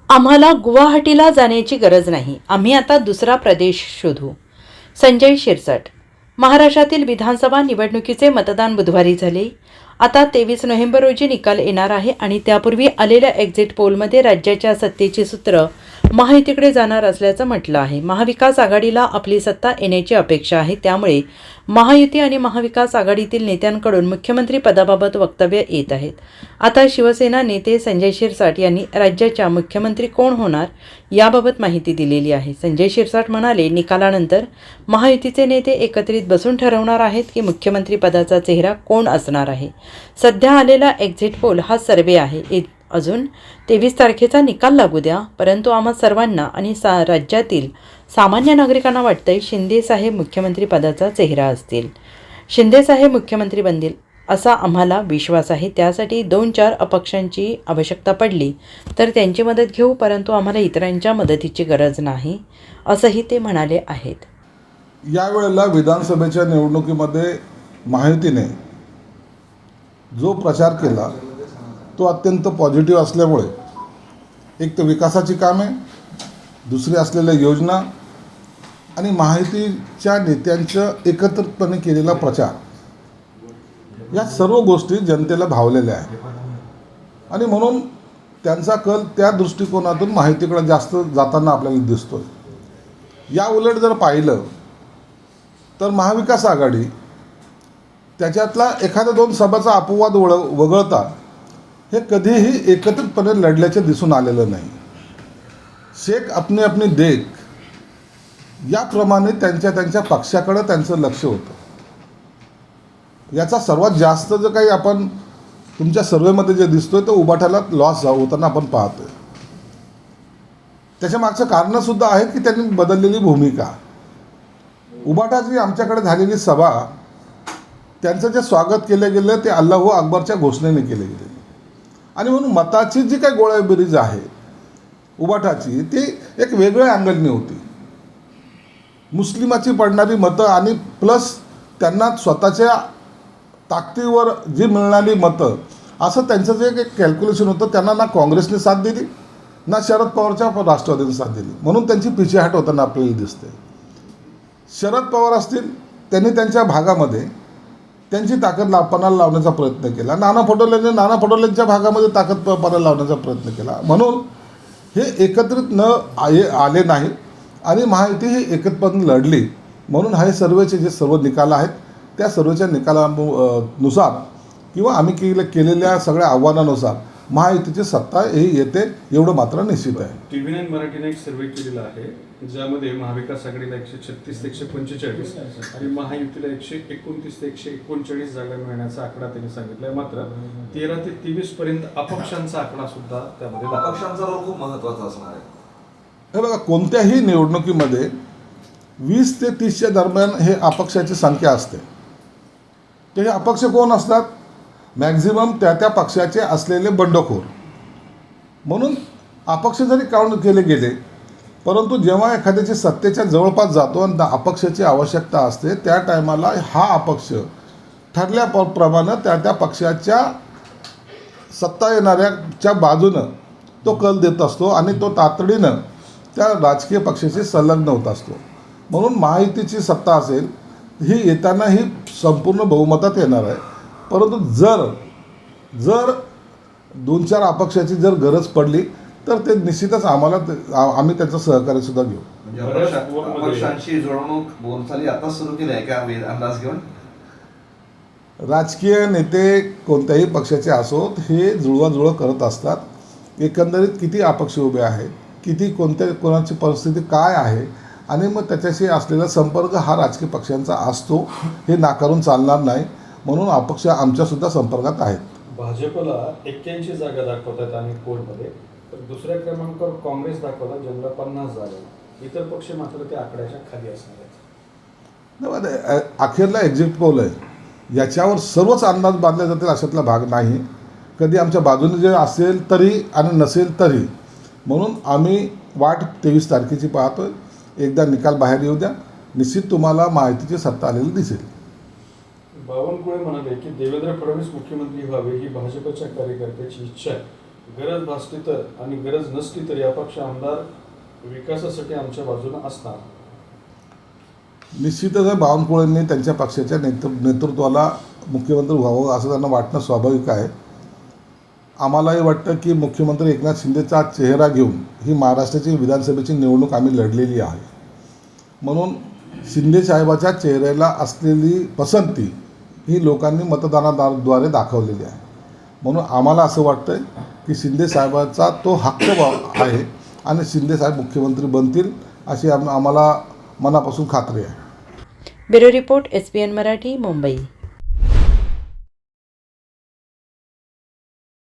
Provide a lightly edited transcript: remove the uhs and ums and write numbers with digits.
आम्हाला गुवाहाटीला जाण्याची गरज नाही. आम्ही आता दुसरा प्रदेश शोधू. संजय शिरसाट. महाराष्ट्रातील विधानसभा निवडणुकीचे मतदान बुधवारी झाले. आता 23 नोव्हेंबर रोजी निकाल येणार आहे आणि त्यापूर्वी आलेल्या एक्झिट पोलमध्ये राज्याच्या सत्तेची सूत्र महायुतीकडे जाणार असल्याचं म्हटलं आहे. महाविकास आघाडीला आपली सत्ता येण्याची अपेक्षा आहे. त्यामुळे महायुती आणि महाविकास आघाडीतील नेत्यांकडून मुख्यमंत्री पदाबाबत वक्तव्य येत आहेत. आता शिवसेना नेते संजय शिरसाट यांनी राज्याच्या मुख्यमंत्री कोण होणार याबाबत माहिती दिलेली आहे. संजय शिरसाट म्हणाले, निकालानंतर महायुतीचे नेते एकत्रित बसून ठरवणार आहेत की मुख्यमंत्री पदाचा चेहरा कोण असणार आहे. सध्या आलेला एक्झिट पोल हा सर्वे आहे. अजून 23 तारखेचा निकाल लागू द्या, परंतु आम्हा सर्वांना आणि राज्यातील सामान्य नागरिकांना वाटतंय शिंदेसाहेब मुख्यमंत्री पदाचा चेहरा असतील. शिंदेसाहेब मुख्यमंत्री बनतील असा आम्हाला विश्वास आहे. त्यासाठी 2-4 अपक्षांची आवश्यकता पडली तर त्यांची मदत घेऊ, परंतु आम्हाला इतरांच्या मदतीची गरज नाही, असंही ते म्हणाले आहेत. यावेळेला विधानसभेच्या निवडणुकीमध्ये महायुतीने जो प्रचार केला तो अत्यंत पॉझिटिव्ह असल्यामुळे एक तर विकासाची कामे, दुसरी असलेल्या योजना आणि महायुतीच्या नेत्यांचं एकत्रितपणे केलेला प्रचार, या सर्व गोष्टी जनतेला भावलेल्या आहेत आणि म्हणून त्यांचा कल त्या दृष्टिकोनातून महायुतीकडे जास्त जाताना आपल्याला दिसतोय. या उलट जर पाहिलं तर महाविकास आघाडी त्याच्यातला एखाद्या 2 सभाचा अपवाद वगळता हे कधीही एकत्रितपणे लढल्याचे दिसून आलेलं नाही. शेख अपने अपने देख याप्रमाणे त्यांच्या पक्षाकडे त्यांचं लक्ष होतं. याचा सर्वात जास्त जो काही आपण तुमच्या सर्वेमध्ये जे दिसतोय तो उबाठाला लॉस होताना आपण पाहतोय. त्याच्या मागचं कारणंसुद्धा आहेत की त्यांनी बदललेली भूमिका. उबाठाची आमच्याकडे झालेली सभा, त्यांचं जे स्वागत केलं गेलं ते अल्लाहू अकबरच्या घोषणेने केले गेले आणि म्हणून मताची जी काही गोळाबेरीज आहे उबाठाची, ती एक वेगळ्या अँगलने होती. मुस्लिमाची पडणारी मतं आणि प्लस त्यांना स्वतःच्या ताकदीवर जी मिळणारी मतं, असं त्यांचं जे एक कॅल्क्युलेशन होतं. त्यांना ना काँग्रेसने साथ दिली ना शरद पवारच्या राष्ट्रवादीने साथ दिली, म्हणून त्यांची पिछेहाट होताना आपल्याला दिसते. शरद पवार असतील, त्यांनी त्यांच्या भागामध्ये त्यांची ताकद पणाला लावण्याचा प्रयत्न केला. नाना पटोलेंच्या भागामध्ये ताकद पणाला लावण्याचा प्रयत्न केला. म्हणून हे एकत्रित आले नाही आणि महायुती ही एकत्रितपणे लढली. म्हणून हे सर्वेचे जे सर्व निकाल आहेत त्या सर्वेच्या निकालानुसार किंवा आम्ही केलेल्या सगळ्या आव्हानानुसार महायुतीची सत्ता ही येते, एवढं मात्र निश्चित आहे. TV9 मराठीने एक सर्वे केलेला आहे, ज्यामध्ये महाविकास आघाडीला 136 ते 145 आणि महायुतीला 129 ते 139 जागा मिळण्याचा आकडा त्यांनी सांगितलाय. मात्र 13 ते 23 पर्यंत अपक्षांचा आकडा सुद्धा त्यामध्ये अपक्षांचा रोल खूप महत्त्वाचा असणार आहे. हे बघा, कोणत्याही निवडणुकीमध्ये 20 ते 30च्या दरम्यान हे अपक्षाची संख्या असते. तर हे अपक्ष कोण असतात? मॅक्झिमम त्या पक्षाचे असलेले बंडखोर. म्हणून अपक्ष जरी काउंट केले गेले, परंतु जेव्हा एखाद्याची सत्तेच्या जवळपास जातो आणि अपक्षाची आवश्यकता असते त्या टायमाला हा अपक्ष ठरल्याप्रमाणे त्या पक्षाच्या सत्ता येणाऱ्याच्या बाजूनं तो कल देत असतो आणि तो तातडीनं त्या राजकीय पक्षाशी संलग्न होत असतो. म्हणून महायुतीची सत्ता असेल ही येताना ही संपूर्ण बहुमतात येणार आहे. परंतु जर 2-4 अपक्षाची जर गरज पडली तर ते निश्चितच आम्ही त्याचं सहकार्य सुद्धा घेऊ. अपक्षांशी जुळवणूक बोलचाली आता सुरू केली आहे का अंदाज घेऊन? राजकीय नेते कोणत्याही पक्षाचे असोत हे जुळवाजुळव करत असतात. एकंदरीत किती अपक्ष उभे आहेत, किती कोणाची परिस्थिती काय आहे आणि मग त्याच्याशी असलेला संपर्क हा राजकीय पक्षांचा असतो, हे नाकारून चालणार नाही. म्हणून अपक्ष आमच्यासुद्धा संपर्कात आहेत. भाजपला 81 जागा दाखवतात आणि कोडमध्ये, तर दुसऱ्या क्रमांकावर काँग्रेस दाखवला ज्यांना 50 जागा. इतर पक्ष मात्र त्या आकड्याच्या खाली असणार आहेत. अखेरला एक्झिट पोल आहे, याच्यावर सर्वच अंदाज बांधले जातील अशातला भाग नाही. कधी आमच्या बाजूने जे असेल तरी आणि नसेल तरी. म्हणून आम्ही वाट 23 तारखेची पाहतोय. एकदा निकाल बाहेर येऊ द्या, निश्चित तुम्हाला माहितीची सत्ता आलेली दिसेल. बावनकुळे म्हणाले की देवेंद्र फडणवीस मुख्यमंत्री व्हावे ही भाजपच्या कार्यकर्त्याची इच्छा आहे, गरज भासली तर आणि गरज नसली तर अपक्ष आमदार विकासासाठी आमच्या बाजूने असणार. निश्चितच आहे, बावनकुळेंनी त्यांच्या पक्षाच्या नेतृत्वाला मुख्यमंत्री व्हावं असं त्यांना वाटणं स्वाभाविक आहे. आम्हालाही वाटतं की मुख्यमंत्री एकनाथ शिंदेचा चेहरा घेऊन ही महाराष्ट्राची विधानसभेची निवडणूक आम्ही लढलेली आहे. म्हणून शिंदे साहेबाच्या चेहऱ्याला असलेली पसंती ही लोकांनी मतदानाद्वारे दाखवलेली आहे. म्हणून आम्हाला असं वाटतं की शिंदे साहेबाचा तो हक्क आहे आणि शिंदे साहेब मुख्यमंत्री बनतील अशी आम्हाला मनापासून खात्री आहे. Bureau report SBN Marathi, Mumbai.